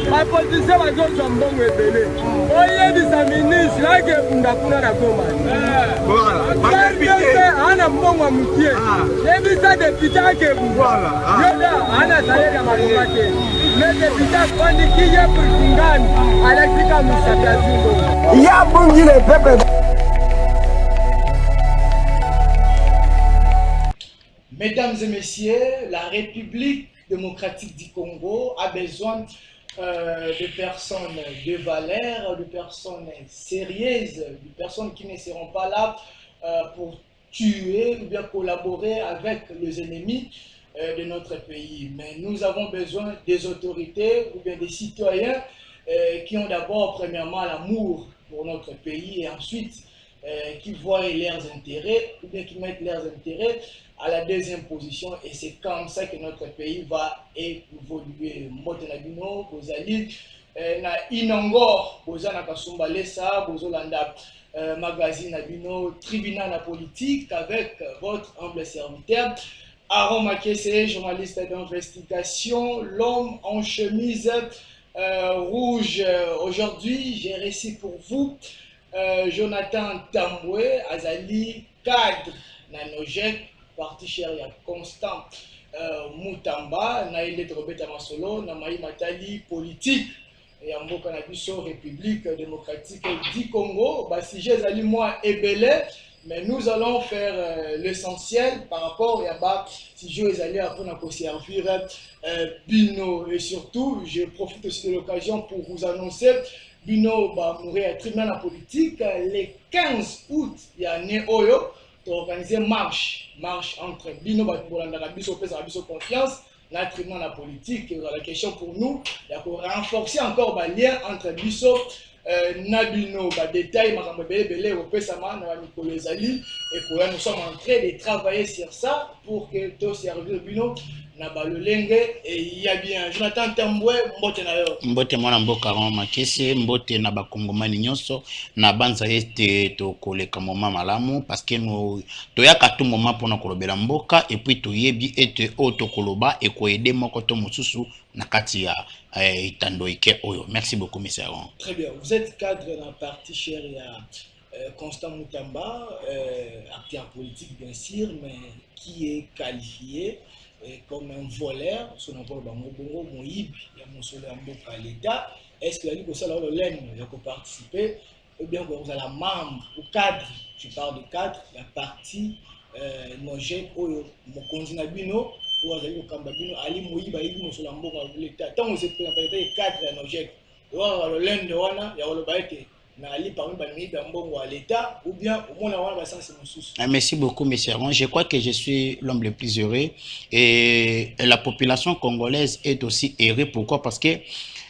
La position va jouer son bon rebelle. Oye de sa ministre, là que vous n'avez pas la commande. Voilà. On a bon moutier. J'ai vu ça depuis ça que vous voilà. On a salaire à Marocaine. Mais depuis ça, on dit qu'il y a pour Kungan. Alexis Kamoussaka. Il y a bon Dieu le peuple. Mesdames et messieurs, la République démocratique du Congo a besoin de personnes de valeur, de personnes sérieuses, de personnes qui ne seront pas là pour tuer ou bien collaborer avec les ennemis de notre pays. Mais nous avons besoin des autorités ou bien des citoyens qui ont d'abord, premièrement, l'amour pour notre pays et ensuite qui voient leurs intérêts ou bien qui mettent leurs intérêts à la deuxième position, et c'est comme ça que notre pays va évoluer. Motenabino, Bozali, na Inongor, Bozana Kasumbalesa, Bozolanda, magazine Abino, tribunal la politique avec votre humble serviteur. Aaron Makese, journaliste d'investigation, l'homme en chemise rouge. Aujourd'hui, j'ai reçu pour vous Jonathan Tamboué, Azali, cadre Nanojek, parti cher ya Constant Mutamba, na il est Robert Masolo, na Maï Matali politique et en Mboka na biso République démocratique du Congo. Bah si j'ai ali moi ébélé, mais nous allons faire l'essentiel par rapport à bah si je les allés après pour servir Bino, et surtout je profite aussi de l'occasion pour vous annoncer Bino va mourir à tribunal la politique le 15 août il y a né Oyo organiser marche entre Bino Batbolanda la biso pesa la biso confiance la tribunal la politique. La question pour nous il y a pour renforcer encore le lien entre biso Nabino ba détail makambo belé au pesama na Nicolas Ezali, et pour nous sommes en train de travailler sur ça pour que tout servir Bino na balolenge. Et il y a bien Jonathan Tamboué, mbote na yo mbote mwana mboka Aaron Makese, mbote na bakongomani nyonso na banza ete to koleka moma malamu parce que nous toyaka tout moment pona kolobela mboka et puis toyebi ete auto koloba et ko aider moko to mosusu na kati ya Itandoike oyo. Merci beaucoup monsieur Aaron. Très bien, vous êtes cadre dans le parti cher il y a Constant Mutamba, acteur politique bien sûr, mais qui est qualifié comme un voleur, son envol Bango Moïb, il y a mon soleil à l'État. Est-ce que la Ligue au Salon de l'Aine a participé? Ou bien vous avez la membre ou cadre, je parle de cadre, la partie Nogek, ou mon candidat Bino, ou Azali Kambabino, Ali Moïb, il mon soleil à l'État. Tant que vous êtes présenté cadre à Nogek, ou alors l'Aine de Wana, il y a le baïté. Merci beaucoup, monsieur Aaron. Je crois que je suis l'homme le plus heureux et la population congolaise est aussi heureuse. Pourquoi? Parce que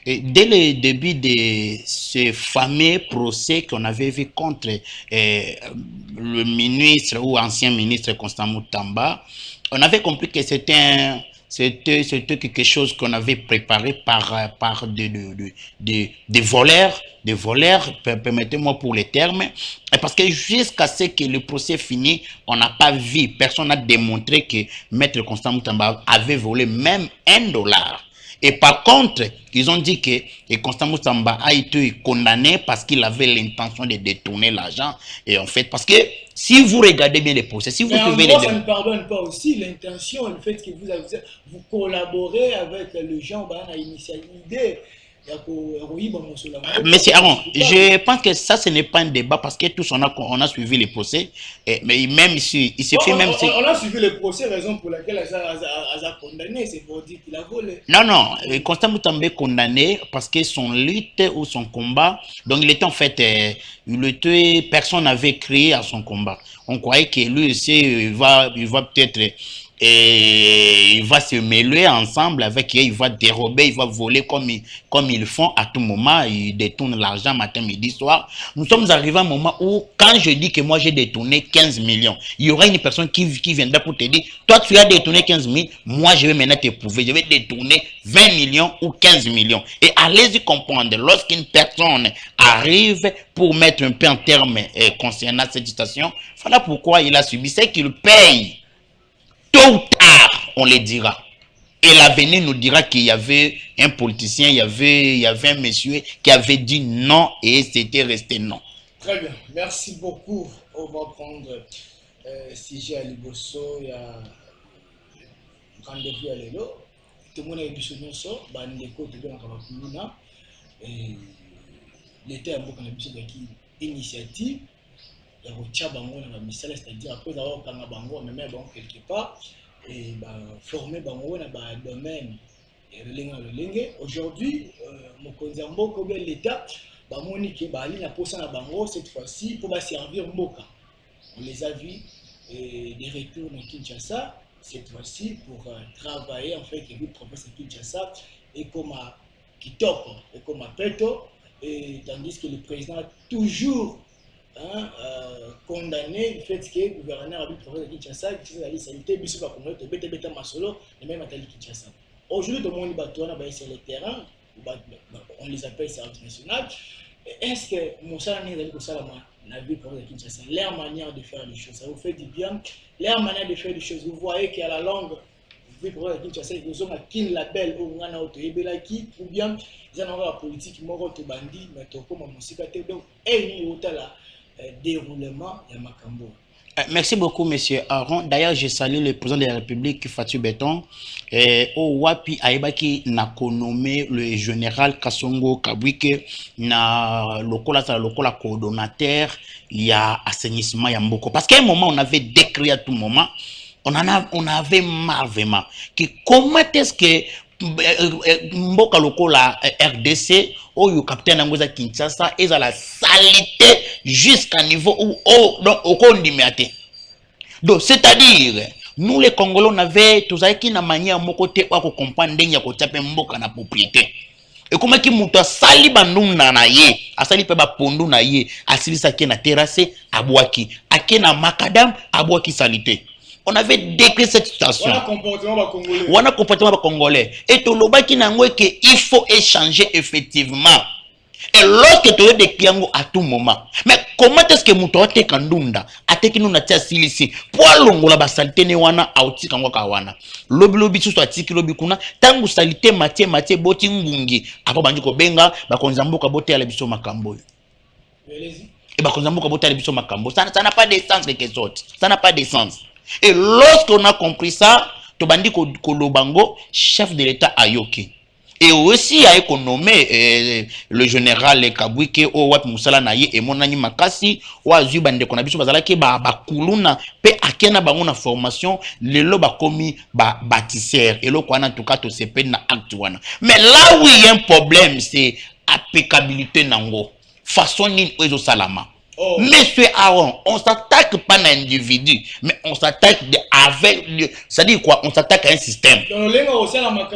dès le début de ce fameux procès qu'on avait vu contre le ministre ou ancien ministre Constant Mutamba, on avait compris que c'était quelque chose qu'on avait préparé par des voleurs, permettez-moi pour les termes, parce que jusqu'à ce que le procès finit, on n'a pas vu, personne n'a démontré que Maître Constant Mutamba avait volé même $1. Et par contre, ils ont dit que Constant Mutamba a été condamné parce qu'il avait l'intention de détourner l'argent. Et en fait, parce que si vous regardez bien les procès, si vous trouvez ça ne pardonne pas aussi l'intention, le fait que vous collaborez avec les gens qui ont initié l'idée. Monsieur Aaron, je pense que ça ce n'est pas un débat parce que tous on a suivi les procès, mais même si il se fait même si on a suivi les procès, raison pour laquelle elle a condamné, c'est pour dire qu'il a volé. Non, Constant Mutamba est condamné parce que son lutte ou son combat, donc il était en fait, personne n'avait crié à son combat. On croyait que lui aussi il va peut-être et il va se mêler ensemble avec eux, il va dérober, il va voler comme ils font à tout moment, ils détournent l'argent matin, midi, soir. Nous sommes arrivés à un moment où, quand je dis que moi j'ai détourné 15 millions, il y aura une personne qui viendra pour te dire, toi tu as détourné 15 000, moi je vais maintenant te prouver, je vais détourner 20 millions ou 15 millions. Et allez-y comprendre, lorsqu'une personne arrive pour mettre un peu en terme concernant cette situation, voilà pourquoi il a subi, c'est qu'il paye. Tôt ou tard, on le dira. Et l'avenir nous dira qu'il y avait un politicien, il y avait un monsieur qui avait dit non et c'était resté non. Très bien, merci beaucoup. On va prendre sujet à Liboso, il y a rendez-vous à l'élo. Tout le monde a eu du so, bandeko, tout le monde a eu l'été a beaucoup d'initiatives. Il y a un bango dans la missile, c'est-à-dire après avoir un bango, on met bango quelque part et former bango dans le domaine et aujourd'hui, mon conzambo comme l'État, Monique Bali n'a pas ça bango cette fois-ci pour servir Mboka. On les a vus des retours dans Kinshasa cette fois-ci pour travailler en fait avec le professeur Kinshasa et comme à Kitoko et comme à Peto, et tandis que le président a toujours condamné le fait que le gouverneur a vu le professeur Kinshasa qui a dit sanité, bisous va comme le bête masolo, et même à Kinshasa. Aujourd'hui, tout le monde est sur le terrain, on les appelle service national. Est-ce que Moussa n'a pas vu le professeur Kinshasa, leur manière de faire les choses, ça vous fait du bien, leur manière de faire les choses, vous voyez qu'à la langue, vous voyez Kinshasa, ils ont un label ou un autre, ou bien ils ont la politique, ils ont un bandit, mais comme un musique, donc, et il y a là. Déroulement de Makambo. Merci beaucoup, monsieur Aaron. D'ailleurs, je salue le président de la République, Fatou Béton. Au Wapi Aibaki n'a nommé le général Kassongo Kabwike, na lokola coordonnateur, il y a assainissement Yamboko. Parce qu'à un moment, on avait décrit à tout moment, on avait marre vraiment. Comment est-ce que Mboka lokola RDC ou capitaine Angoza Kinshasa est à la salité jusqu'à niveau où au donc c'est-à-dire nous les Congolais on avait tous qui na manière mon côté ou comprendre ndenge ko taper mboka na propriété et comment ki muta sali banduna na ye asali pe ba pondu na ye asilisa ke na terrasse abwaki akena makadam abwaki salité. On avait décrit cette situation. On a comportement congolais. Et tout le qui n'a pas qu'il faut échanger effectivement. Et lorsque tu as des clients à tout moment. Mais comment est-ce que nous avons kandunda ateki nous natia silisi pour longola ba salité ne wana auti kango kawana. Lobi so atiki lobi kuna tangu salité matie boti ngungi apo banji ko benga ba konzambuka bote ya biso makambo. Et ba konzambuka bote ya biso makambo. Ça n'a pas de sens quelque chose. Ça n'a pas de sens. Et lorsqu'on a compris ça, Tobandi Kolobango, chef de l'État Ayoki. Et aussi a nommé le général Kabwike au Wap Moussala Naye et Monani Makasi, ou à Zubande Konabiso Bazalaki, Kuluna, pe akena bango formation, le loba komi bâtisseur, et l'autre en tout cas, to sepe na actuana. Mais là où il y a un problème, c'est applicabilité nango. Façon ni oezo salama. Oh. Monsieur Aaron, on s'attaque pas à un individu, mais on s'attaque avec, c'est-à-dire quoi, on s'attaque à un système.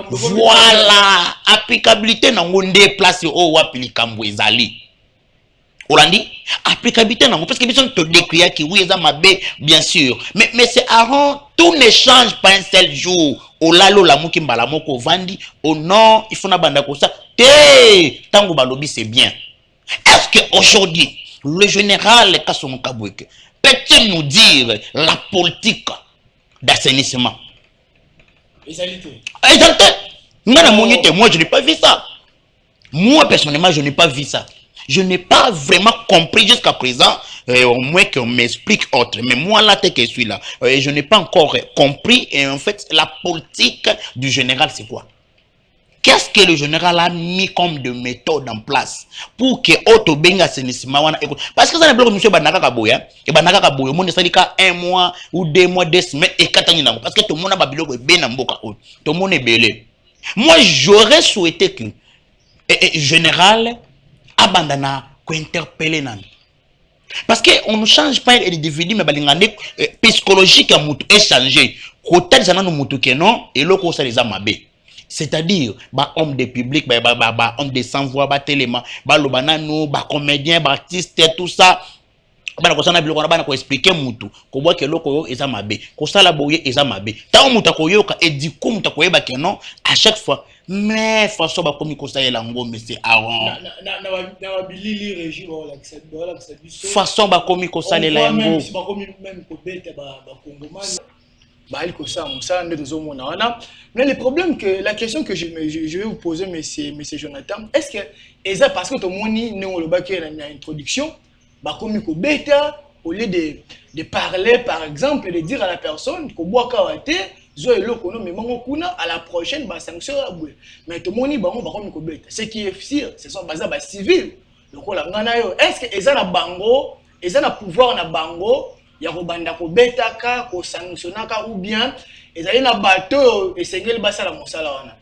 Voilà, applicabilité n'a pas déplacé au wapili kambo ezali. Olandi, applicabilité n'a pas parce que ils sont te décrire qui oui bien sûr, mais c'est Aaron, tout ne change pas un seul jour. Au lalo la mouki mbalamoko vandi, au non, il faut na banda ko ça. Tango balobi c'est bien. Est-ce que aujourd'hui le général Kassongo Kabwike peut-il nous dire la politique d'assainissement? Moi, je n'ai pas vu ça. Moi, personnellement, je n'ai pas vu ça. Je n'ai pas vraiment compris jusqu'à présent, au moins qu'on m'explique autre. Mais moi, là, tel que je suis là, je n'ai pas encore compris. Et en fait, la politique du général, c'est quoi? Qu'est-ce que le général a mis comme de méthode en place pour que Otto Benga assainissement? Parce que ça n'est pas comme M. Banaka Kaboya. Et Banaka Kaboya, mon est un mois ou 2 mois, 2 semaines et 4 ans. Parce que tout le monde a babilo ben amboka. Tout le monde est belé. Moi, j'aurais souhaité que le général abandonne ko interpeller nan. Parce qu'on ne change pas l'individu, mais balingane psychologique à moutou échanger. Côté ça nous moutou que non et l'autre ça les a mabé. C'est-à-dire, homme de public, homme de sans-voix, téléma, lobanano, comédien, artiste, tout ça. Ko expliquer mutu ko boa ke loko eza mabe ko sala boye eza mabe ta muta ko yoka et du coup muta ko yeba ke non à chaque fois mais façon ba komi ko sayela ngombe c'est Aaron na bilili régime wala façon ba komi ko salela ngo ba komi même ko beta ba kongomani Mais le problème, la question que je vais vous poser, monsieur Jonathan, est-ce que, parce que tout le monde a une introduction, comme bêta, au lieu de parler, par exemple, de dire à la personne que à la prochaine, sanction. Mais tout le monde a ce qui est sûr, ce sont des civils. Est-ce que ils ont un bango, ils ont un pouvoir na bango, il y a un ko betaka, ko sanctionnaka ou bien ils ont un bateau et c'est quel basa la mosala.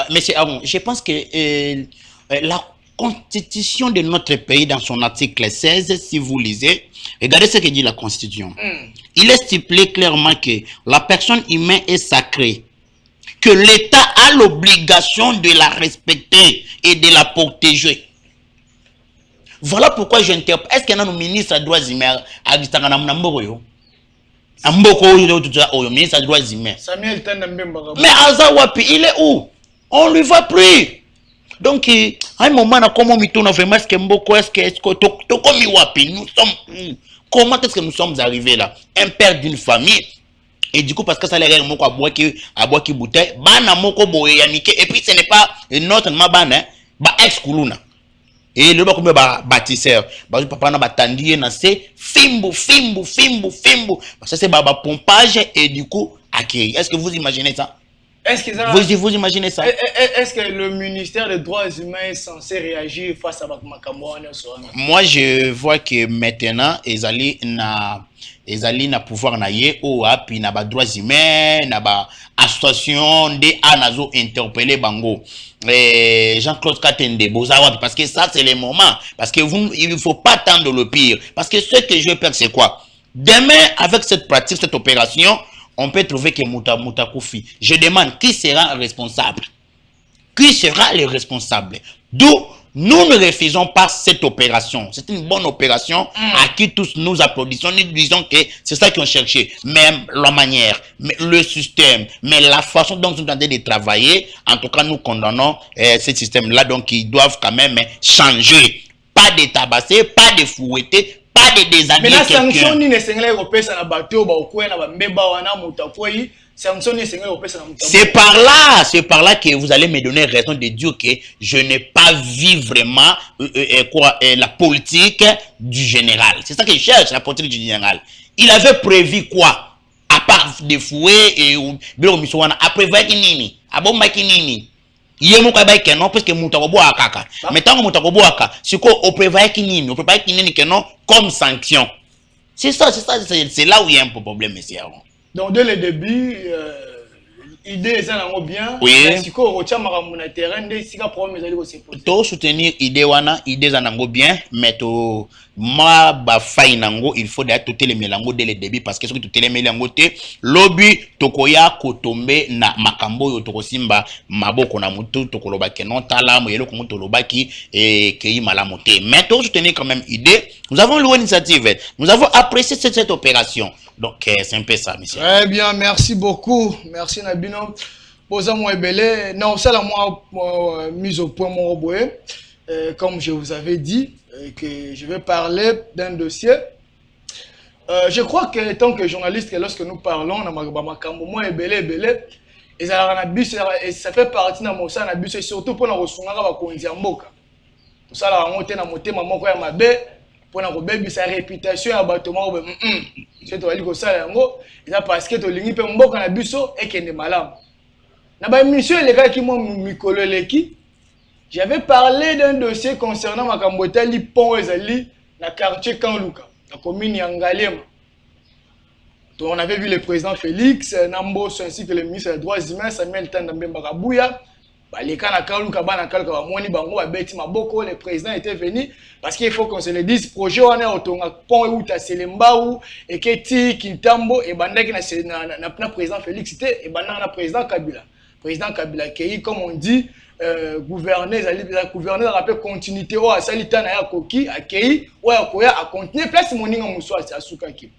Monsieur Aron, je pense que la constitution de notre pays dans son article 16, si vous lisez, regardez ce que dit la constitution. Il est stipulé clairement que la personne humaine est sacrée, que l'État a l'obligation de la respecter et de la protéger. Voilà pourquoi j'interpelle. Est-ce qu'il y a un ministre des droits humains à Gistangana Mnamboyo? Ministre des droits humains. Samuel Tandambemba. Mais Azawapi, il est où? On ne lui voit plus. Donc, à un moment, comment nous tournons vraiment, est-ce que Mboko, est-ce que nous sommes, comment est-ce que nous sommes arrivés là? Un père d'une famille. Et du coup, parce que ça les moko à bois qui bouteille, bana moko boye yanike, et puis ce n'est pas notre mabana, ba ex-kuluna. Et le bas comme bâtisseur, papa na batandi na c'est fimbo. Ça c'est baba pompage et du coup accueil. Est-ce que vous imaginez ça? Vous imaginez ça? Est-ce que le ministère des droits humains est censé réagir face à Makambo? Moi je vois que maintenant ils na pouvoir na ye ou api na ba droits humains na ba association de anazo interpeller bango. Jean-Claude Katende Bozawa, parce que ça c'est le moment, parce que il ne faut pas attendre le pire, parce que ce que je perds c'est quoi? Demain avec cette pratique, cette opération, on peut trouver que Mouta Koufi. Je demande qui sera responsable? Qui sera le responsable? D'où nous ne refusons pas cette opération. C'est une bonne opération à qui tous nous applaudissons. Nous disons que c'est ça qu'on cherchait. Même la manière, mais le système, mais la façon dont nous sommes en train de travailler, en tout cas nous condamnons ce système-là. Donc ils doivent quand même changer. Pas de tabasser, pas de fouetter, pas de déshabiller. Mais la sanction ni ne s'engage européen ça na bateau ba okwe na ba mbeba wana mutakwei. C'est par là que vous allez me donner raison de dire que je n'ai pas vu vraiment la politique du général. C'est ça que je cherche, la politique du général. Il avait prévu quoi? À part des fouets et bureau misouana, après vakinini, abomba kinini. Yemo kwa ba kenon parce que mutakobo akaka. Mais tant que mutakobo akaka, c'est quoi on prévoit kinini, on prévoit kinini kenon comme sanction. C'est là où il y a un problème, monsieur. Donc dès le début, l'idée est bien. Oui. Si on retient le terrain, c'est un problème. To soutenir l'idée wana, idée zanango bien, mais to ma ba fay nango, il faut d'être tout les mélango dès le début parce que ce que tout les mélango te, lobby tokoya kotombe na makambo yo tokosimba maboko na mutu tokoloba kenon tala moyelo ko mutu lobaki et kei malamote. Mais to soutenir quand même idée. Nous avons loué l'initiative. Nous avons apprécié cette opération. Donc, c'est un peu ça, monsieur. Très bien, merci beaucoup. Merci, Nabino. Posez-moi belé. Non, c'est la moi mise au point, mon robot. Comme je vous avais dit, que je vais parler d'un dossier. Je crois que, tant que journaliste, que lorsque nous parlons, et ça fait partie de mon sang, surtout pour nous recevoir ça, la remontée dans mon thème, pour sa réputation à bâtiment c'est toi qui ça yango ça parce que to lingi pe mboka na biso et kende malamu na ba mission les gars qui m'ont mikolo leki j'avais parlé d'un dossier concernant makambo tali pont ezali na quartier Kanluka na commune ya Ngalema. Donc on avait vu le président Félix Namboso ainsi que le ministre des droits humains Samuel Tandambemba Kabuya. Les cas le président était venu parce qu'il faut qu'on se le dise projet on est au pont où ta Selembaou et que ti Kintambo et bandaki na président Félix c'était et bandana président Kabila qui comme on dit gouverneur rappelle continuité au salita na ya koki akei ou akoya a continuer place moninga muso asukaki.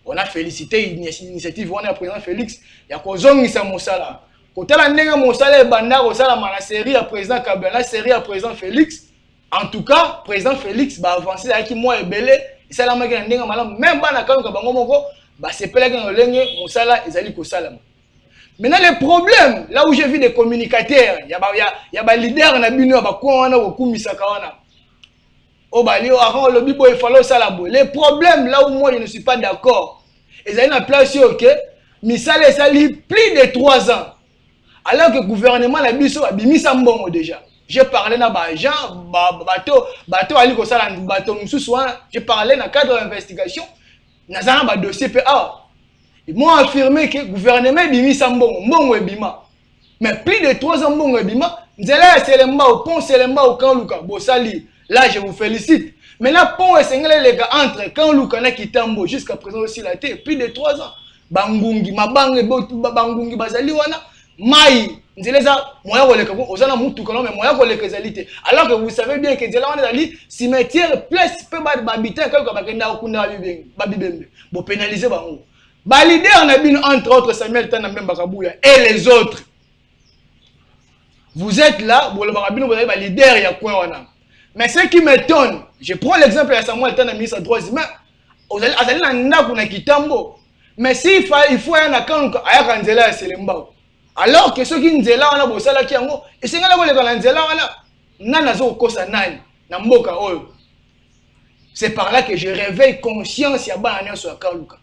On a félicité l'initiative on a président Félix ya kozongisa mosala. Quand on a un monsale bandar au salam la série à président Kabila, la série à président Félix. En tout cas, président Félix va avancer avec moi et belé. Et ça la magie n'enga malam même pas na quand kabango moko bah c'est pas là que l'engé musala ezali ko salama. Maintenant le problème là où j'ai vu des communicateurs, il y a ba leader na bino ba ko wana ko kumisa ka wana. Oh bah li avant le bibo il fallait ça la bo. Les problèmes là où moi je ne suis pas d'accord. Ezali na place OK, misala ezali plus de 3 ans. Alors que le gouvernement la biso a bimisa mbongo déjà. J'ai parlé na ba gens bateau ali ko sala bateau mususu wana, j'ai parlé dans cadre d'investigation. Nazana ba dossier PA. Ils m'ont affirmé que le gouvernement bimisa mbongo ebima. Mais plus de 3 ans mbongo ebima, nzela selemba au pont selemba au Kan Luka Bosali. Là je vous félicite. Mais là pont et sengele les gars entre Kan Luka na Kitambo jusqu'à présent aussi la terre plus de 3 ans. Bangungi mabange bangungi bazali wana mai nzeleza moya koleka ozana mutu kono mais moya koleka ezalite. Alors que vous savez bien que nzela wana ezali cimetière place pe babita quelque bakenda okunda babibembe bo pénaliser bango. Ba leader na bino entre autres Samuel Tana Mbemba Kabuya et les autres. Vous êtes là, vous avez ba leader ya coin wana. Mais ce qui m'étonne, je prends l'exemple de Samuel Tana ministre des droits humains, azali na ndako na Kitambo. Mais s'il faut un account ayaka nzela ya Selemba. Alors que ceux qui nzela wana bosala ki yango, esengala koleka na nzela wana, nana zo kosa nani na mboka oyo. C'est par là que je réveille conscience ya bana nyo sur Kan Luka.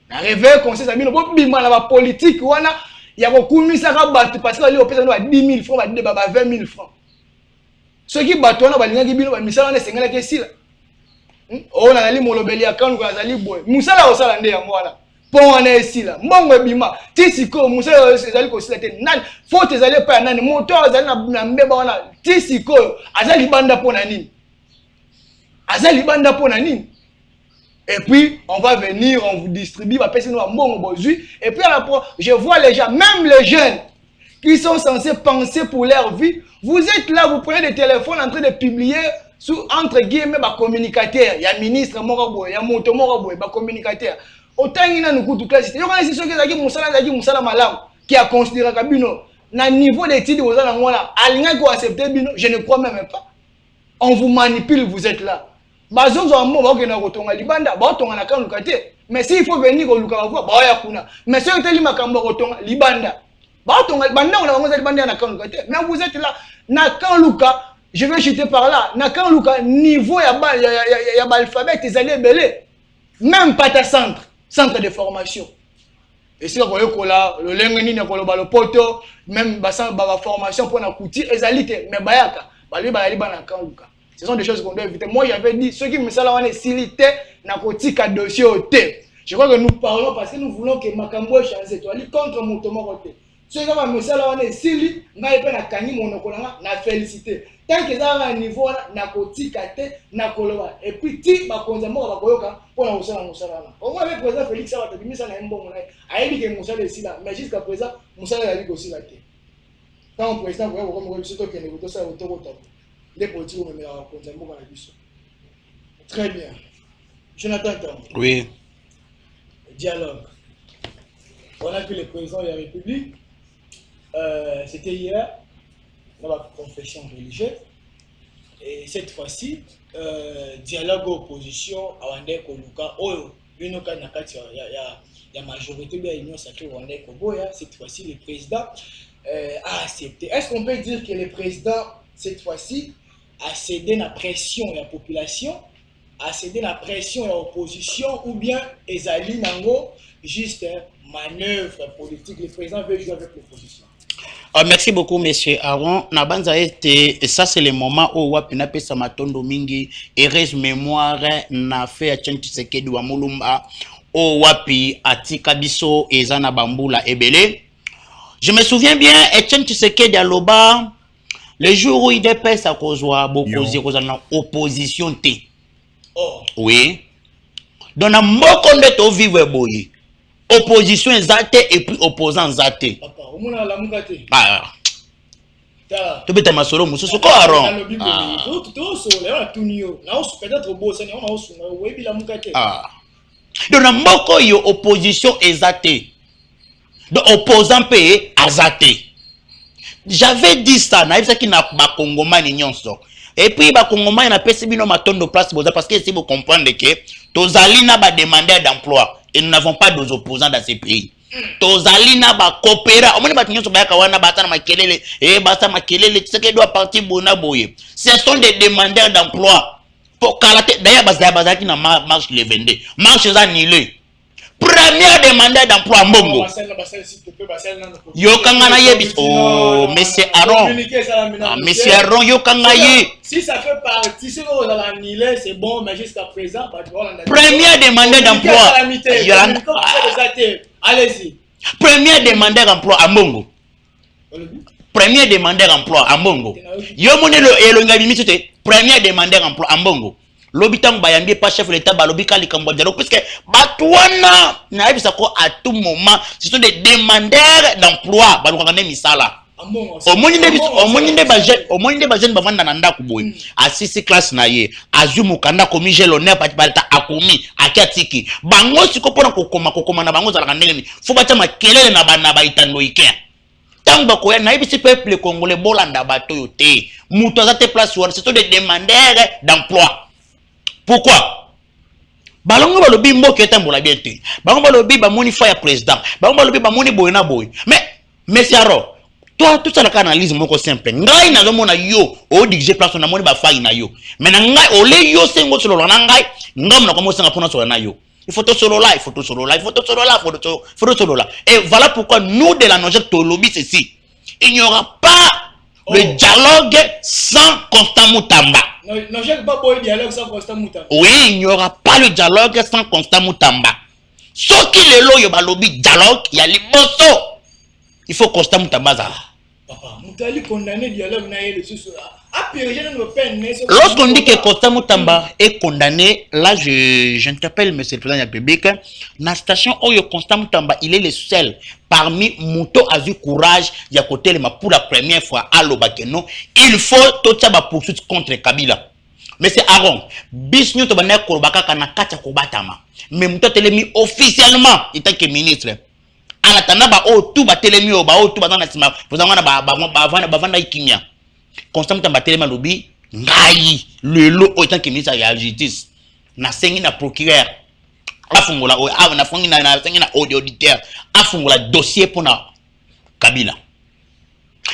Na réveille conscience ya bino bo bima na ba politique wana ya ko kumisa ka batu parce que ali opesa no 10 000 francs ba 20 000 francs. Ceux qui battent wana balingaki bino ba misala wana esengala ke sila. On a ali molobeli ya Kan Luka azali boy. Musala osala nde yango wana. Pon wana esila. Mbongo ebima. Tisiko musala ezali ko sila te. Nani faute ezali pa nani moto azali na mbeba wana. Tisiko azali banda pona nini? Azali banda pona nini? Et puis, on va venir, on vous distribue, on va passer nous à mbongo. Et puis, je vois les gens, même les jeunes, qui sont censés penser pour leur vie. Vous êtes là, vous prenez des téléphones en train de publier sous, entre guillemets, bah, communicateurs. Il y a ministre Moraboy, il y a Moto Moraboy, bah, communicateur. Autant il y a nous classe. Il y a des gens qui a considéré Kabino. Na niveau d'études, vous allez voir, accepter Bino, je ne crois même pas. On vous manipule, vous êtes là. Bazonzo amo ba okena kotonga libanda ba otonga na Kan Luka te. Mais s'il faut venir ko luka kwa ba ya kuna. Mais si oteli makambo kotonga libanda. Ba otonga banda na bango za libanda na Kan Luka te. Mais vous êtes là na Kan Luka, je vais chuter par là. Na Kan Luka niveau ya alphabet ezali belé. Même pas ta centre de formation. Et si vous voyez là le lengeni na koloba le poto même ba formation pour na kuti ezali te mais bayaka ba libana na Kan Luka. Ce sont des choses qu'on doit éviter. Moi, j'avais dit, ceux qui me savent, on est silité, n'a pas de dossier au thé. Je crois que nous parlons parce que nous voulons que Makambo change étoile contre mon tomate. Ceux qui me savent, on est silité, n'a pas de cani, mon okolanga, n'a félicité. Tant que ça a un niveau, n'a pas de n'a pas et puis, ti, ma consommer, va koyoka, pour la moussa, au moins, avec le président Félix, ça va te dire, ça n'a un bon moment. A dit que moussa est ici là, mais jusqu'à présent, moussa est là aussi là. Quand le président, vous voyez, vous surtout qu'il est ça au top. Les politiques vont me mettre très bien. Jonathan Tam. Oui. Dialogue. On a vu le président de la République. C'était hier, dans la confession religieuse. Et cette fois-ci, dialogue opposition à Wande Koluka. Oh, il y a majorité de l'Union sacrée Wande Koboya. Cette fois-ci, le président a accepté. Est-ce qu'on peut dire que le président, cette fois-ci, a cédé la pression de la population, a cédé la pression de l'opposition, ou bien Ezali Nango, juste manœuvre politique. Le président veut jouer avec l'opposition. Merci beaucoup, monsieur Aaron. Ça, c'est le moment où Wapina Pesa Matondo Mingi, heureuse mémoire, n'a fait à Tshisekedi wa Mulumba, au Wapi, Atika Biso, Ezana Bambula, Ebele. Je me souviens bien, Etienne Tshisekedi à Loba, le jour où il dépasse à cause de opposition T. Oh. Oui. Donc, on a beaucoup de vivre boy. Opposition zate et puis opposant zate. Papa, au moins la mukate. Ah. Tu peux te masolo muso ko aron. Ah. Donc, on a beaucoup de opposition zate. Donc, opposant payé azate. J'avais dit ça, na qui n'a pas Congomani nyonso. Et puis, bah, Congoma, il a pas si bien de place parce que si vous comprenez que Tozalina va demander d'emploi et nous n'avons pas de opposants dans ces pays. Tozalina va coopérer. Au moins, il y a ce sont des demandeurs d'emploi. D'ailleurs, il y a marche les 22. Marche les annulés. Premier demandeur d'emploi Mbongo. Yokangana yebis. Oh, monsieur Aaron. Monsieur Aaron, Yokanga ye. Si ça fait partie, si vous allez annuler, c'est bon, mais jusqu'à présent, premier demandeur d'emploi. Allez-y. Premier demandeur d'emploi à Mbongo. Premier demandeur d'emploi à Mbongo. Yomone le elonga premier demandeur d'emploi à Mbongo. L'obitang bayambi pas chef de l'État balobika likambo dialogue puisque batouana na ebisa ko à tout moment ce sont des demandeurs d'emploi balokanga misala omoni nde bajeune bavanda na ndako boy asisi classe na ye azumu kanda komi gelonnaire patipalta akomi akiatiki bango siko pona kokoma na bango zalaka ndenge fo batia makelele na bana baitando ikea tant bakoya na ebisi peuple congolais bolanda bato yo te muto za te place wana ce sont des demandeurs d'emploi. Pourquoi? Balongo balobi mboke etambola bien te. Balongo balobi ba moni fa ya président. Balongo balobi ba moni boyena boy. Mais c'est alors toi tout ça la analyse moko simple. Ngai na zo mona yo o dirige place na moni ba fa na yo. Mais na ngai ole yo sengo solo na ngai ngam na komo senga pona solo na yo. Il faut tout solo là, il faut tout solo là, il faut tout solo là, il faut tout solo là. Et voilà pourquoi nous de la Nogel Tolobi ceci. Il n'y aura pas le dialogue sans Constant Moutamba. Non, je ne pas le dialogue sans Constant Moutamba. Oui, il n'y aura pas le dialogue sans Constant Moutamba. Ce qui est là, il y a le dialogue, il y a les bosso. Il faut Constant Moutamba. Papa, Moutali condamné le dialogue, lorsqu'on dit que Constant Moutamba est condamné, là j'interpelle monsieur le président de la République. Dans la station où Constant Moutamba, il est le seul parmi Mouto a eu courage il y a côté pour la première fois à l'Obakeno. Il faut tout ça poursuite contre Kabila. Mais c'est Aaron. Bisnu to bané Korobaka kana kacha kobatama. Mais Mouto telemi officiellement en tant que ministre. En attendant ba o tout ba telemi o ba o tout ba dans la sima. Vous en avez ba vanda ikimia. Constant Moutamba telema lobi ngai le lot autant que ministre de la justice. Na sengi na procureur. Afungola o na fongi na sengi na auditeur. Afungola dossier pour na Kabila.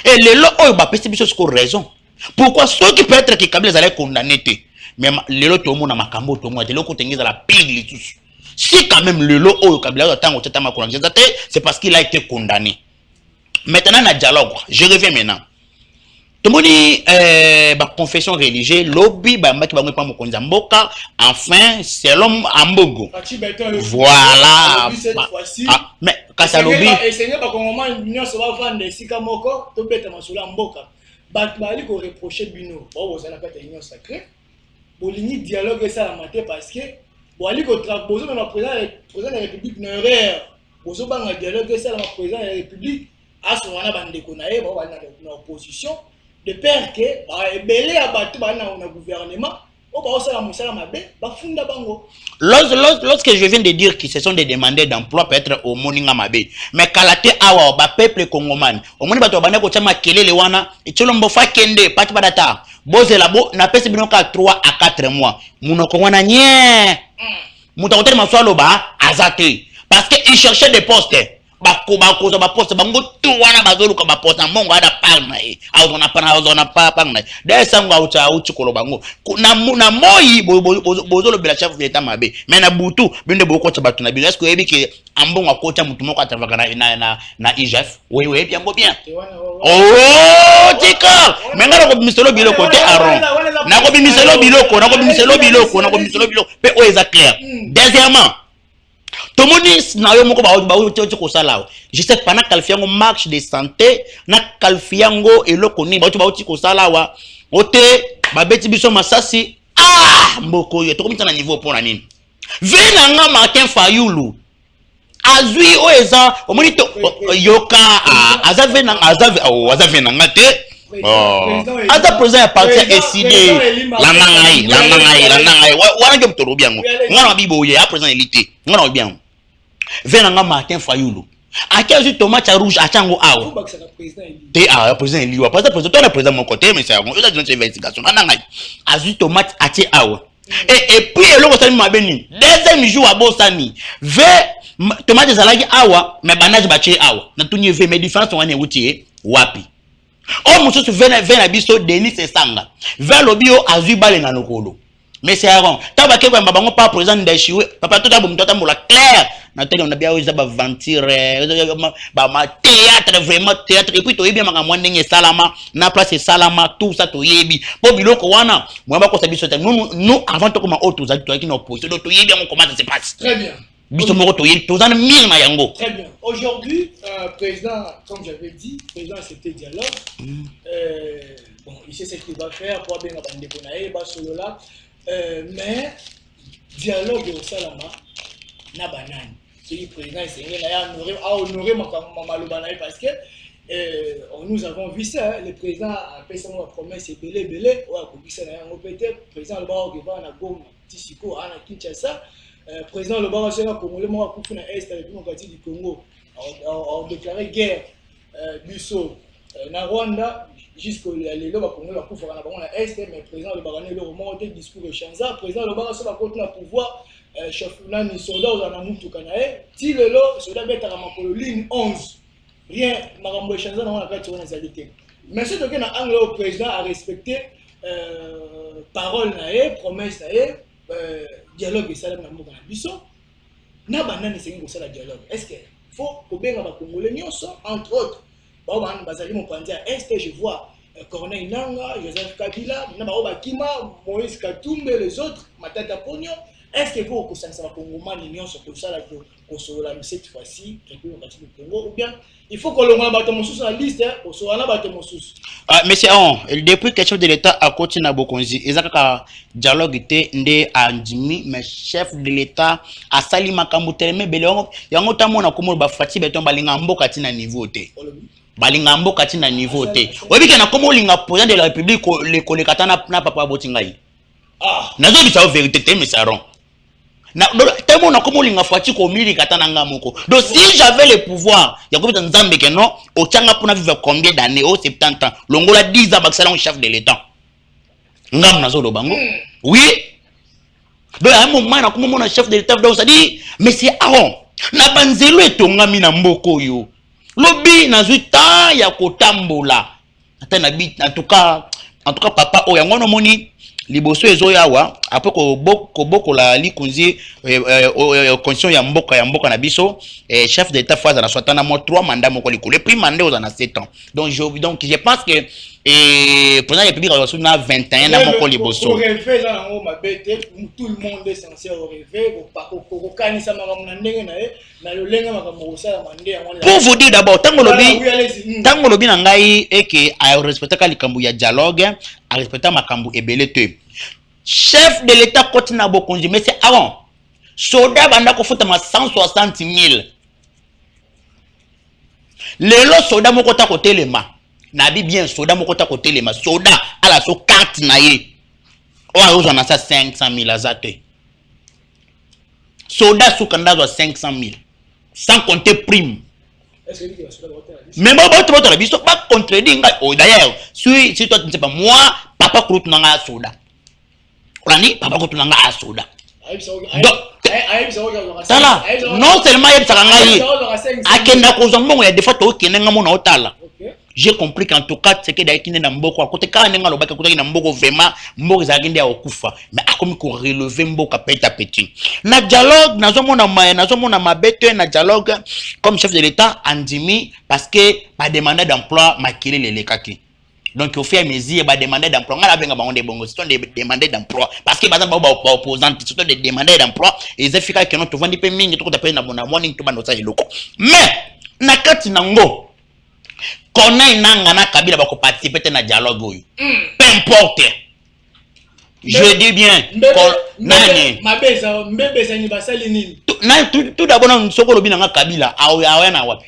Et le lot o ba pesi biso ko raison. Pourquoi ceux qui peut être que Kabila allait condamner te mais le lot tomo na makambo tomo te loko tengiza la pile tous. Si quand même le lot o Kabila tango tata makonza c'est parce qu'il a été condamné. Maintenant na dialogue, je reviens maintenant. Tout le monde dit confession religieuse, lobby, mboka, enfin, c'est l'homme en Mbongo. Voilà. Mais quand ça lobby. Et c'est pas qu'on m'a se va vendre des sikamoko, tout bête à ma mboka. Batmali qu'on reprochait Bino. Bon, vous avez pas union sacrée. Bolini dialogue et ça la maté parce que bon, ali ko travailler dans le président de la République n'erreur. Bozo banga dialogue et ça la président de la République. À ce moment-là, bande konaé, bon, dans l'opposition. De peur que belé à battu dans le gouvernement, lorsque je viens de dire que ce sont des demandeurs d'emploi peut-être au Moninga Mabe, mais Kalate Awa, ba peuple congoman, au Moni Bato Bana Kochama Kelele Wana, et Cholombo Fakende, Pati Badata, Bozelabo, n'a pas à 3 à 4 mois. Mounokwana nye, Moutakote Maswaloba, Azate, parce qu'ils cherchaient des postes. Bakoza ba poste bango tout wana bazolu ka ba poste mongo ada parna e azona pa parna de sangwa uchi kolo bango na moyi bozolo bela chef d'État mabe mais na butu binde boko cha batu na bi est-ce que ebi ke ambongo akocha mutu moko atavaka na IGF oui bien oh tika menga ko miselo bilo côté Aaron na ko miselo biloko pe o eza clair. Deuxièmement tout le monde je sais pas na qualifiango marche de santé na qualifiango elokoni ba uti ko sala wa ote ba beti biso masasi mboko yo to komita na niveau pour na nini vena nga Martin Fayulu azui o eza o moni to yoka azave na ngate ata président ya parti décidé la nangai wana ke mtoro biango ngana bibo ye a président élité ngana biango venanga Martin Fayulu À quel jour tomate rouge à Chango Awa? T'es à président Eliwa. Parce que le président mon côté, mais c'est un investigation. À jour tomate à Awa. Et puis, le m'a béni. Deuxième jour à Bossani. Tomate zalagi Awa, mais banage baché Awa. N'a tout niveau, mais différence on est routier. Wapi. Oh, monsieur, vena biso Denis et Sanga. Vers le bio à Zubal na Nokolo. Mais c'est Aaron. T'as pas qu'un babango pas présent d'Achiwe. Papa tout d'abord, toi, la claire. On a bien osé mentir, ma théâtre, vraiment théâtre. Et puis, tu es bien, ma moindre salama, na place salama, tout ça, tu es bien. Pour bilo, Kouana, moi, je vais vous dire, nous, avant de commencer, autres, tu es qui nous posent. Tu es bien, comment ça se passe. Très bien. Très bien. Aujourd'hui, président, comme j'avais dit, président c'était dialogue. Bon, il sait ce qu'il va faire pour bien solo là. Mais dialogue au Salama, na banane. C'est le président a honoré ma parce que nous avons vu ça. Le président a fait sa promesse et belé. Le président le bar qui va na Goma, Tisiko, na Kinshasa. Président le bar congolais moi pour na est avec mon parti du Congo a déclaré guerre Busso na Rwanda jusqu'au lelo ba Congo ba kufa na bango na est mais président le bar le remonté discours de Chanza président le bar va continuer à pouvoir chef nani soldat na mutu kanae ti lelo soldat beta na makolo ligne 11 rien makambo de Chanza na kati wana zalité mais c'est que na angle au président a respecté parole na promesse na dialogue et salam na mboka na biso na banane c'est ngo sala dialogue est-ce que faut ko benga ba congolais nyonso entre autres ba ba bazali mo pandia est je vois Corneille Nanga Joseph Kabila na ba Kima Moïse Katumbe les autres Matata Ponyo est-ce que faut que ça va congomani nyonso ko sala ko sola cette fois-ci quelque au Congo ou bien il faut que l'on ait battu mon sous la liste pour se rendre battu mon sous. Monsieur on, depuis que chef de l'État a continué à Bokonzi, et ça dialogue était ndé andimi mais chef de l'État a sali makambo teleme belongo yango tamona komo ba fati beton balinga mboka tina niveau té. Balinga mboka tina niveau té. Obi kana komo linga président de la République le kolekata na papa botingai. Ah, nazo bisa vérité té mais ça rond. Donc si j'avais le pouvoir, il y a combien de Nzambe que non, au Tchanga pour vivre combien d'années, au 70 ans, l'ongola 10 ans, c'est le chef de l'État. Ngam nazo do bango. Oui. Donc à un moment, na comme mon chef de l'État, donc ça dit, mais c'est Aaron. Na banzelo etongami na mboko yo. Lobi na zuta ya kotambola. En tout cas papa o yango no moni. Liboso ezoyawa après ko boko la likunzi condition ya mboka na biso chef d'état phase na swatana mo 3 mandats moko likolo le prix mandat aux 7 ans donc je pense que président de la République a na 21 na moko liboso rêver là en mabete tout le monde est censé rêver ko kanisa makamuna ndenge na lolenga makambo sala mandé pour vous dire d'abord tango lobi na ngai et que a respecter ka likambu ya dialogue a respecter makambu ebele te chef de l'État continue à Bokonzi mais c'est avant soldat banda ko futa ma 160 000 lelo soldat moko ta ko telema na bi bien soldat moko ta ko telema soldat ala so carte na ye o a uzana sa 500 000 azate soldat sous kanda 500 000 sans compter prime. Mais moi, tu vas te pas contredire. D'ailleurs, si toi tu ne sais pas, moi, papa Krout n'a soda. On a dit, papa Krout n'a soda. Non seulement il y a des fois qui j'ai compris qu'en tout cas c'est que d'ailleurs na mboko à côté quand nga lobaka côté na mboko vraiment mboko za kinde ya okufa mais akomi ko relever mboko peta petit na dialogue nazomona mabete na dialogue comme chef de l'État andimi parce que pas demander d'emploi makile les lekaki donc au fait mesure ba demander d'emploi ngala benga bango de bongo c'est de demander d'emploi parce que bazamba ba opposant c'est de demander d'emploi et ils efficace que non to vandi pe mingi to tapena na morning to bano sa eloko mais na kati nango Corneille Nanga na Kabila bako participer na dialogue oyo. Peu importe. Je dis bien nani mbebeza ni basali nini. Tout d'abord na soko lobi na Kabila awe na wapi.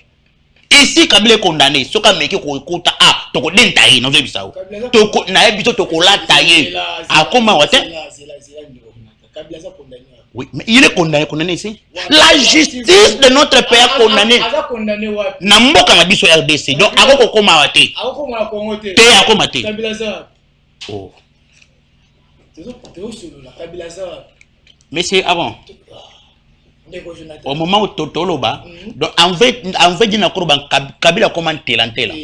Ici Kabila est condamné, soka meki ko ikuta to ko denta yi na zebisa o. To ko na ebiso to ko lata ye. Akoma wate. Kabila za condamné. Oui, mais il est condamné ici. La justice de notre pays est condamnée. Namboka mabiso RDC. Donc, ako koma wate. Te ako mate. Oh. Mais c'est avant. Au moment où Totoloba, donc en fait dina koruba Kabila comment telantela.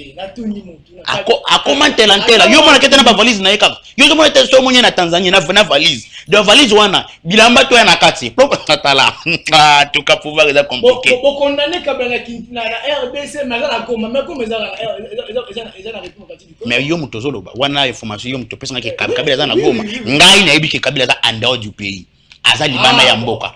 A comment telantela. Yo mona ketana ba valise na yeka. Yo mona te so monya na Tanzanie na valise. De valise wana bilamba to na kati. Pourquoi tala? Ah, tout cas pouvoir est compliqué. Pour condamner Kabila na RDC mais na koma mais comme ça na république. Mais yo mutozoloba wana information yo mutopesa na ke Kabila za na goma. Ngai na yebi ke Kabila za en dehors du pays. Aza libanda ya mboka.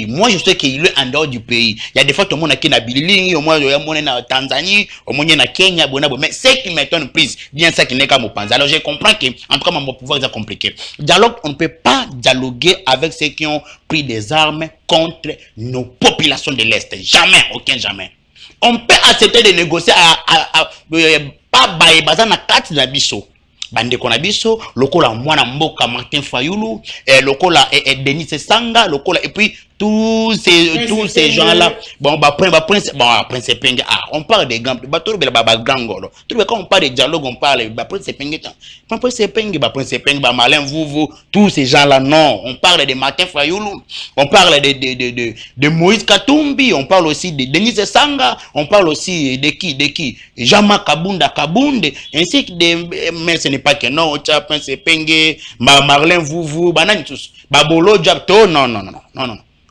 Moi je sais qu'il est en dehors du pays. Il y a des fois tout le monde qui est na Bilili, au moins il y a na Tanzanie, au moins na Kenya, mais ce qui m'étonne plus, bien ça qui n'est qu'à mon panza. Alors je comprends que en tout cas mon pouvoir est compliqué. Dialogue, on ne peut pas dialoguer avec ceux qui ont pris des armes contre nos populations de l'Est. Jamais, aucun jamais. On peut accepter de négocier pas baza na kati na biso. Bande konabiso, lokola mwana mboka Martin Fayulu, lokola Denis Sanga, lokola et puis tous ces gens-là, bon prince Penge, on parle des grands, gangolo. Quand on parle de dialogue, on parle prince Penge, Malin Vuvu, tous ces gens-là non, on parle de Martin Fayulu, on parle de Moïse Katumbi, on parle aussi de Denis Sanga, on parle aussi de qui Jama Kabunde, ainsi que de mais ce n'est pas que non, prince Penge, Marlin Vuvu, banani tous, Babolo Jabto, non.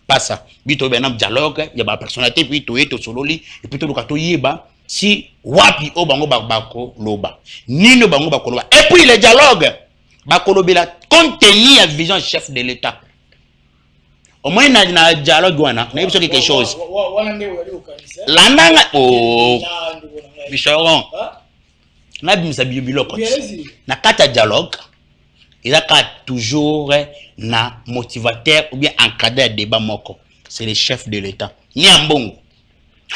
Pas ça. Bito benam dialogue, il y a ba personnalité puis to eto sololi et puis to kato yeba si wapi o bango bako loba. Nino bango bako loba. Et puis le dialogue bako lobela contenu la vision chef de l'État. Au moins na dialogue wana, na yebso quelque chose. Landanga oh Bichoron. Na bimisa biloko. Na kata dialogue il a toujours na motivateur ou bien encadré débat moko. C'est le chef de l'État. Ni ambongo.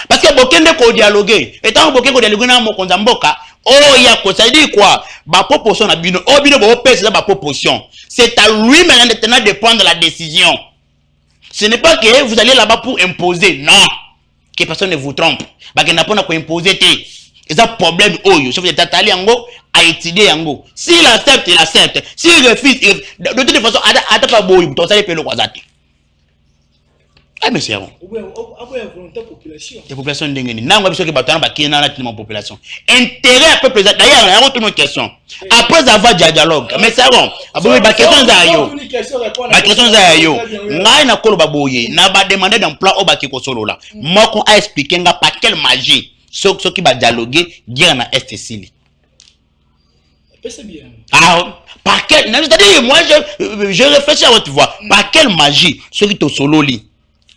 Parce que bokende ko dialoguer. Et tant bokende ko dialoguer na moko nzamboka, oh ya ko ça dit quoi? Ba proposition na bino, oh bino bo pèse ba proposition. C'est à lui maintenant de prendre la décision. Ce n'est pas que vous allez là-bas pour imposer, non. Que personne ne vous trompe. Ba que n'a pas ko imposer té. Et ça problème oyo, chef de l'État tali yango à étudier yango. S'il accepte, il accepte. S'il refuse, de toute façon, attends pas boy, tu vas le croisati. Ah mais c'est bon. La population d'Engeni. Non, on va dire que batana ba qui na la population. Intérêt à peuple. D'ailleurs, il y a autre question. Après avoir dialogue, mais c'est bon. Aboui ba question za yo. Ba question za yo. Ngai na kolo ba boye, na ba demander d'emploi au ba ki ko solo là. Moko a expliqué nga par quelle magie ceux qui va dialoguer guerre na est sili. C'est bien. Ah, par quelle, c'est-à-dire moi je réfléchis à votre voix. Par quelle magie ceux qui te solo li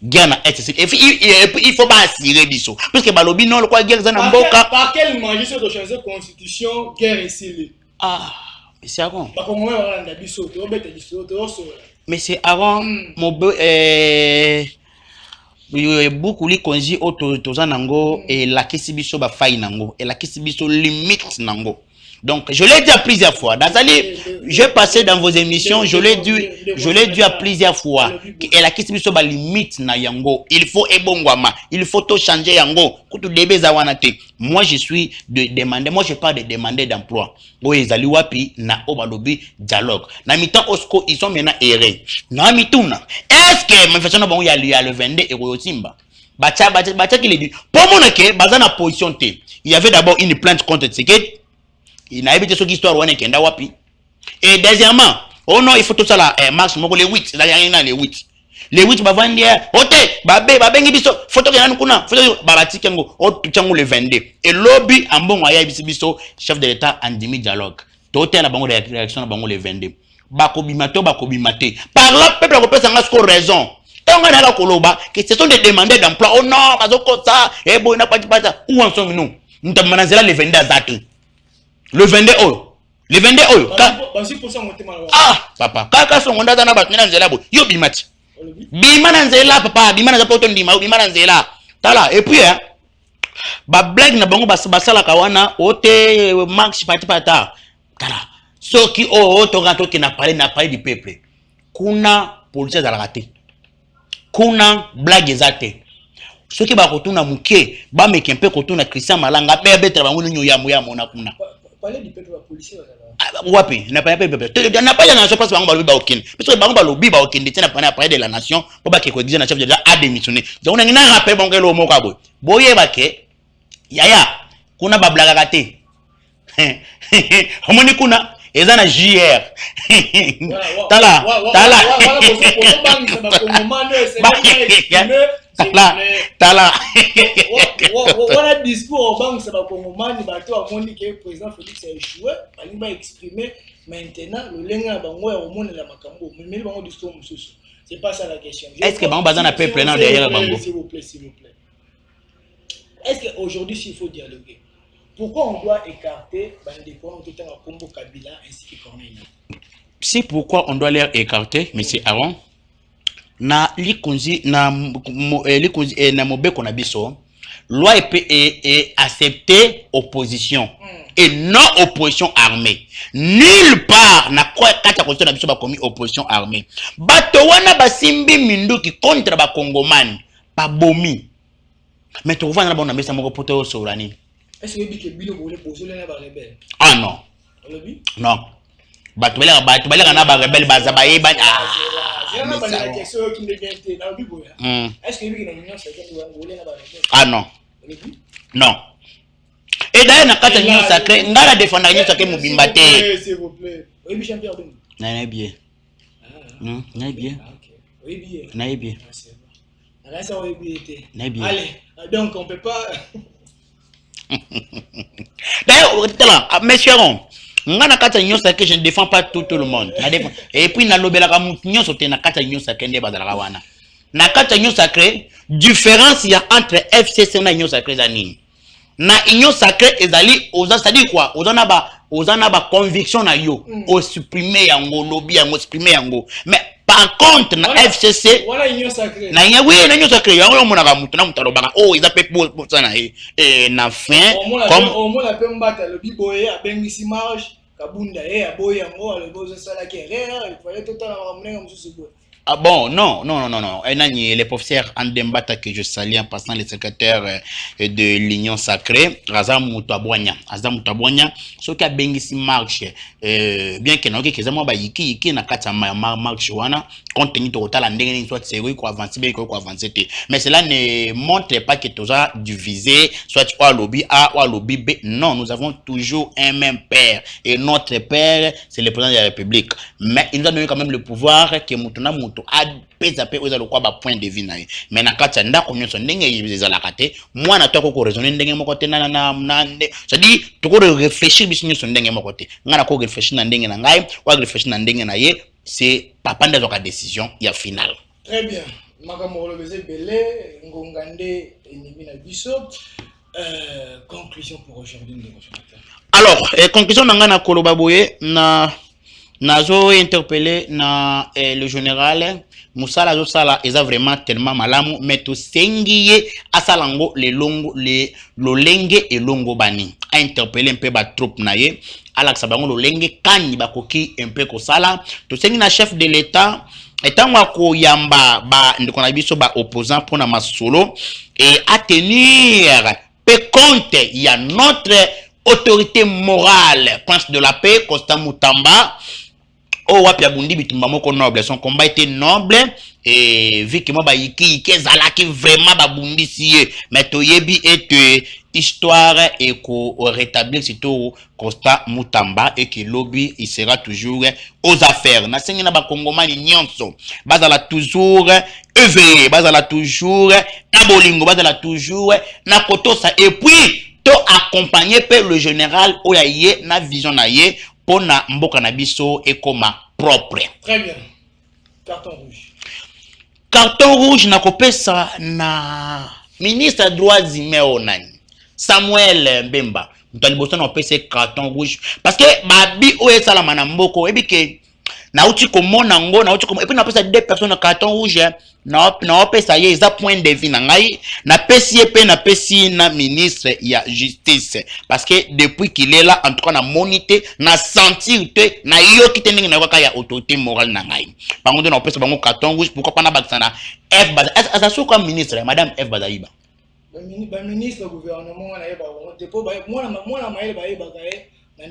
guerre na est sili. Et puis il faut pas assurer biso parce que balobi non le quoi guerre za na mboka. Par quelle magie ceux de changer constitution guerre sili. Ah, mais c'est avant. Ba comment on a biso to bete biso to so. Mais c'est avant mon beaucoup li konzi oto nango et la kisibiso ba fai nango et la kisibiso limite nango. Donc je l'ai dit à plusieurs fois. J'ai passé dans vos émissions, je l'ai dit à plusieurs fois. Et la kisibiso ba limite na yango. Il faut ebongwama, il faut tout changer yango. Kutu debe za wanate. Moi je suis de demander, moi je parle de demander d'emploi. Oye zali wapi na obalobi dialogue. Na mitan osko ils sont maintenant errés. Na mituna. Est-ce que manifestation bon ya le 22 et Royotimba. Bacha qui le dit. Pour mon que bazana position T. Il y avait d'abord une plainte contre Tshisekedi. Il n'a évité cette histoire ouane kenda wapi. Et deuxièmement, oh non, il faut tout ça là, Max moko les 8, là il y a les 8. Les 8 ba vandia, ote, babengi biso, photo ke kuna, photo babati kengo, o tuchango le 22. Et lobby ambongo aya biso chef de l'État en demi dialogue. Tote na bango réaction na bango le 22. Bakobimate. Par là peuple ko pesa ngasko raison. Tonga na la koloba que ce sont des demandeurs d'emploi. Oh non, bazoko ça, boy na pas où en sommes nous? Nous t'amanazela le 22 azatu. Le 22 euro. Le 22 euro. Ah, papa. Kaka son onda na batna nzela bo. Yo bimati. Bimana nzela papa, bimana za poto ndima, bimana nzela. Tala et puis ba blague na bango basala kawana ote max pata. Tala. Soki to ki na parler du peuple. Kuna policier à la raté. Kuna blague ezate. Ce qui va retourner à Mouké, ba me kempe retourne à Christian Malanga, bébé travailler nous ya mona kuna. Parler du peuple policier. Wapi, n'a pas peuple. N'a pas la nation parce que ba ngba okine. Parce que ba ngba lobi ba okine tena pana parler de la nation, pour ba ke ko dire na chef de l'État a démissionné. Donc on a un rappel bon que le mot ka boy. Boye ba ke yaya kuna ba blague raté. Omoni kuna ezana JR. Tala. Tala. Voilà discours au banque, c'est pas comme man, bateau a montré que le président Félix a échoué. Il va exprimer maintenant le lien bango au monde la makambo. Mais le bango discours monsieur. C'est pas ça la question. Est-ce que bango bazan a peuple prenant derrière bango? S'il vous plaît. Est-ce qu'aujourd'hui s'il faut dialoguer? Pourquoi on doit écarter Bandeko tout en combo Kabila ainsi que Corneille? C'est pourquoi on doit les écarter, monsieur Aaron. Na likunzi na likunzi na mobeko na biso loi est accepter opposition et non opposition armée. Nulle part na quoi kata constitution na biso ba commis opposition armée. Bato wana basimbi minduki contre ba Congomani ba bomi. Mais tu vois na bon na mesa moko poto solani. Est-ce que Bino voulait poser les rebelles? Ah non. Non. Bato bala na ba rebelle baza ba yeba. Est-ce que ah non. Non. Et d'ailleurs, na kata union sacrée, ngala défendre union sacrée mobimba te. S'il vous plaît. Oui, champion. Na bien. Na bien. Oui, bien. Na bien. Allez, donc on peut pas. D'ailleurs, messieurs, ngana kata union sacrée, je ne défends pas tout le monde. Et puis na lobela ka union sote na kata union sacrée nde bazala wana. Na kata union sacrée, différence il y a entre FCC na union sacrée zanini. Na union sacrée ezali oza c'est-à-dire quoi? Ozana ba conviction na yo, o supprimer yango lobby yango supprimer yango. Mais par contre na FCC voilà union sacrée. Na oui na union sacrée yango mona ka mutu na mutalo baka oh ils appellent pour ça na fin comme au moins la pe mbata lobby boye abengisi marche kabunda aboye yango le bozo sala kerere il fallait tout temps ramener comme ça. Ah bon, non. Les professeurs Andembata que je salue en passant le secrétaire de l'Union Sacrée, Razam Moutabouania, ce qui a bengisi marche, bien que non, que ça m'a yiki na kata marche wana, compte tenu total en dernier soit sérieux quoi avancer bien quoi avancer. Mais cela ne montre pas que tout ça divisé, soit au lobby A ou au lobby B. Non, nous avons toujours un même père et notre père c'est le président de la République. Mais il nous a donné quand même le pouvoir que Moutona a pesa pe oza lokwa ba point de vue na ye mais na kati nda ko nyonso ndenge yezala kate mwana to ko raisonner ndenge moko te na c'est-à-dire to ko réfléchir biso nyonso ndenge moko te ngana ko réfléchir na ndenge na ngai wa réfléchir na ndenge na ye c'est papa nda ka décision ya finale. Très bien makambo lobeze belé ngongande enimi na biso conclusion pour aujourd'hui ndeko. Alors conclusion na ngana koloba boye na nazo interpellé na le général Moussala Zosala eza vraiment tellement malamu mais to sengiye asalango le longo le lolenge et longo bani a interpellé un peu ba troupe na ye alaksa bango lolenge kani bakoki un peu ko sala to sengi na chef de l'état etango ko yamba ba ndiko na biso ba opposant pour na masolo et à tenir peu compte il y a notre autorité morale prince de la paix Constant Mutamba. Oh wapi abundi bitumba moko noble, son combat était noble et vu que moi ba yiki kezala ki vraiment ba bundi siye mais to yebi et histoire et ko rétablir surtout Constant Mutamba et que lobby il sera toujours aux affaires na sengi na ba kongomani nyonso bazala toujours éveillé bazala toujours na bolingo bazala toujours na kotosa et puis to accompagner par le général oyaye na vision na ye pona mboka na biso et comme propre. Très bien. Carton rouge. Carton rouge na kopesa na ministre droits humains nani Samuel Mbemba. Mutali boso na kopesa carton rouge parce que babi oye sala mana mboko ebike nauti komona ngo nauti et puis na pesa deux personnes carton rouge na pesa ye za point de vue na ngai na pesi pe na pesi na ministre ya justice parce que depuis qu'il est là en tout cas na monité na sentir te na yo ki teningi na kwa ya autorité morale na ngai bango na pesa bango carton rouge pourquoi pas na bakisana F baza asa so comme ministre madame F Bazaiba ba ministre gouvernement na yeba te po ba moi maile ba yeba kae. Et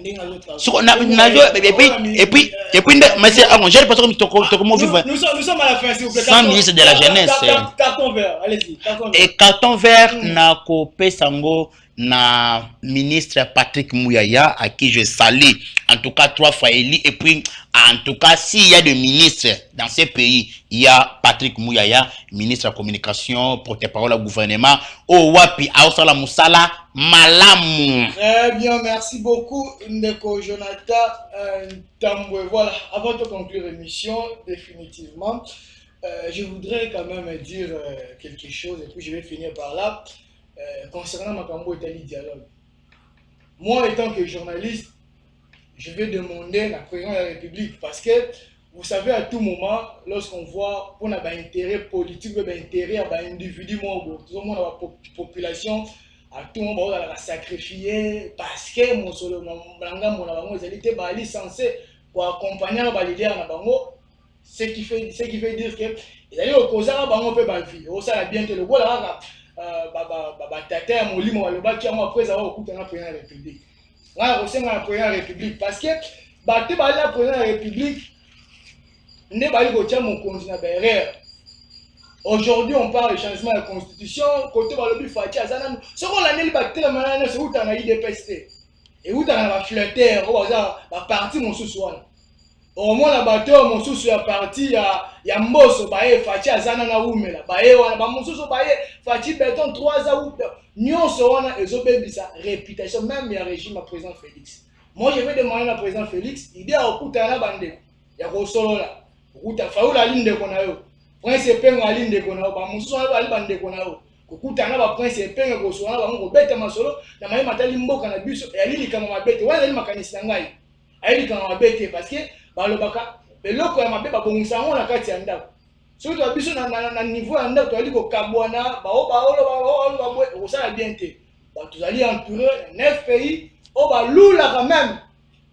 puis, monsieur, j'ai le patron nous sommes à la fin, s'il vous plaît. Sans ministre de la jeunesse. Carton vert, allez-y. Et carton vert, na kopé sango na ministre Patrick Mouyaya, à qui je salue, en tout cas 3 fois élu. Et puis, en tout cas, s'il y a des ministres dans ces pays, il y a Patrick Mouyaya, ministre de la communication, porte-parole au gouvernement, au Wapi, Aosala Moussala, Malamu. Très bien, merci beaucoup, Ndeko Jonathan Tamboué. Voilà, avant de conclure l'émission, définitivement, je voudrais quand même dire quelque chose, et puis je vais finir par là, concernant Makambo Italie Dialogue. Moi, étant que journaliste, je vais demander la présidence de la République, parce que, vous savez, à tout moment, lorsqu'on voit qu'on a un intérêt politique, un intérêt à un individu, la population, à tout moment, on va sacrifier parce que mon solo, mon élité, est censé accompagner les leaders, ce qui veut dire que il y a au cause on peut vie. Ça bien que le voilà, tata molimo waloba qui après avoir écouté la première république. Là, au sein de la première république parce que la première république n'est pas le mon continent derrière. Aujourd'hui, on parle de changement de la constitution. Côté Balobi Fati Azana, ce qu'on a dit, c'est où tu as eu des pestes. Et où tu as flirté, la partie mon sous-soin. Au moins, la bateau, mon sous-soin, la partie, il y a Mbosso, Fati Azana na Oumela. Mon sous-soin, Fati Béton, 3 ans. Nous serons sa réputation, même le régime à président Félix. Moi, je vais demander à président Félix, il dit à Okutana Bande, il y a Rosolo là. Okutana, la ligne de Konayo. Prince Peng a ligne de Konao, Moussou a ligne de Konao. Kokutana ba Prince Peng ko sona ba ngo beta masolo na mai matali mboka na biso e alili kama mabete wana ali makanisi ngai. Ayili kama mabete parce que ba lobaka beloko ya mabe ba bongisa ngo na kati ya ndako. So to biso na niveau ya ndako ali ko kabwana ba ba o ça bien te. Ba tuzali entouré 9 pays o ba lula quand même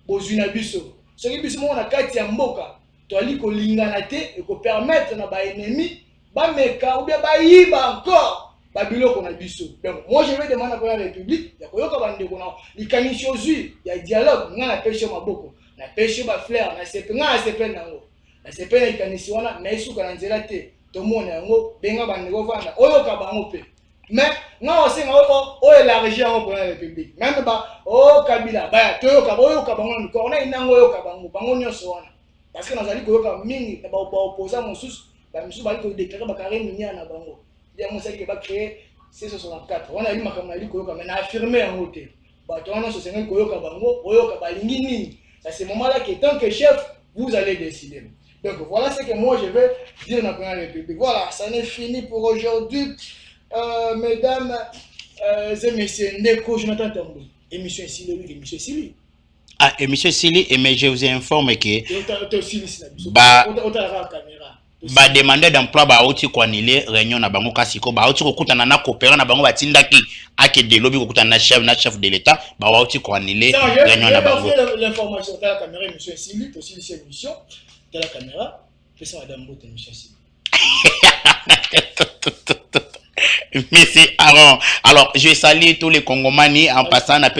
bozuna biso. So ki biso mo na kati ya mboka to ali ko lingana te et ko permettre na ba ennemi ba meka ou bien ba yiba encore ba biloko na biso. Donc moi je vais demander à la République ya ko yoka bande ko na likanisi ozui ya dialogue nga na pêche maboko na pêche ba fleur na sepe nga sepe nango na sepe na likanisi wana na isuka na nzela te to mona yango benga bande ko vanda oyoka bango pe mais nga osenga o élargir en pour la République même ba o Kabila ba to yoka bango ni ko na inango yoka bango nyonso wana. Parce que nous allons dire mingi na ba opposant mosusu ba misu ba ko déclarer ba carré minya na bango. Il y a mon qui va créer C64. On a dit makambo ali ko yoka mais na affirmer en hauteur. Ba to wana so senga ko yoka bango, oyoka ba lingi nini. Ça c'est moment là que tant que chef, vous allez décider. Donc voilà ce que moi je vais dire dans la République. Voilà, ça n'est fini pour aujourd'hui. Mesdames et messieurs, Ndeko Jonathan Tamboué. Émission ici, émission ici. Ah, et monsieur Sili, mais je vous informe que demander d'emploi ba oti ko anile réunion na bango kasiko ba oti ko kutana na coopérer na bango batindaki ake de lobby ko kutana na chef de l'état ba oti ko anile réunion na bango. L'information dans la caméra monsieur Sili, aussi cette émission de la caméra, c'est ça madame Bote monsieur Sili. Merci Aaron. Alors, je salue tous les Congomani en passant j'aime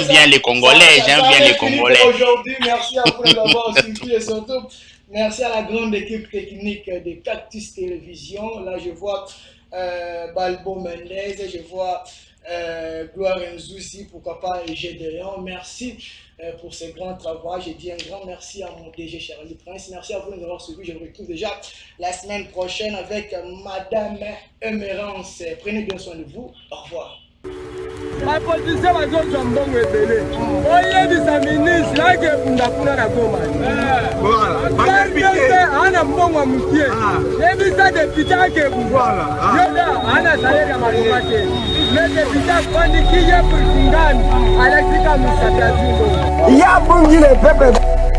bien les Congolais, j'aime bien les Congolais. Aujourd'hui, merci à vous d'avoir suivi et surtout merci à la grande équipe technique de Cactus Télévision. Là, je vois Balbo Mendez, je vois Gloire Nzousi, pourquoi pas Gédéon. Merci pour ce grand travail. Je dis un grand merci à mon DG Charlie Prince. Merci à vous de nous avoir suivis. Je vous retrouve déjà la semaine prochaine avec Madame Emerance. Prenez bien soin de vous. Au revoir. La politicien va jouer son bon rebelle. Oye de sa ministre, là que vous n'avez pas la voilà. On a bon à moutier. J'ai vu ça depuis que vous voilà. Je là, on a salé à ma moitié. Mais depuis ça, quand il y a pour Kingani, Alexis Kamusaka. Il y a pour le peuple.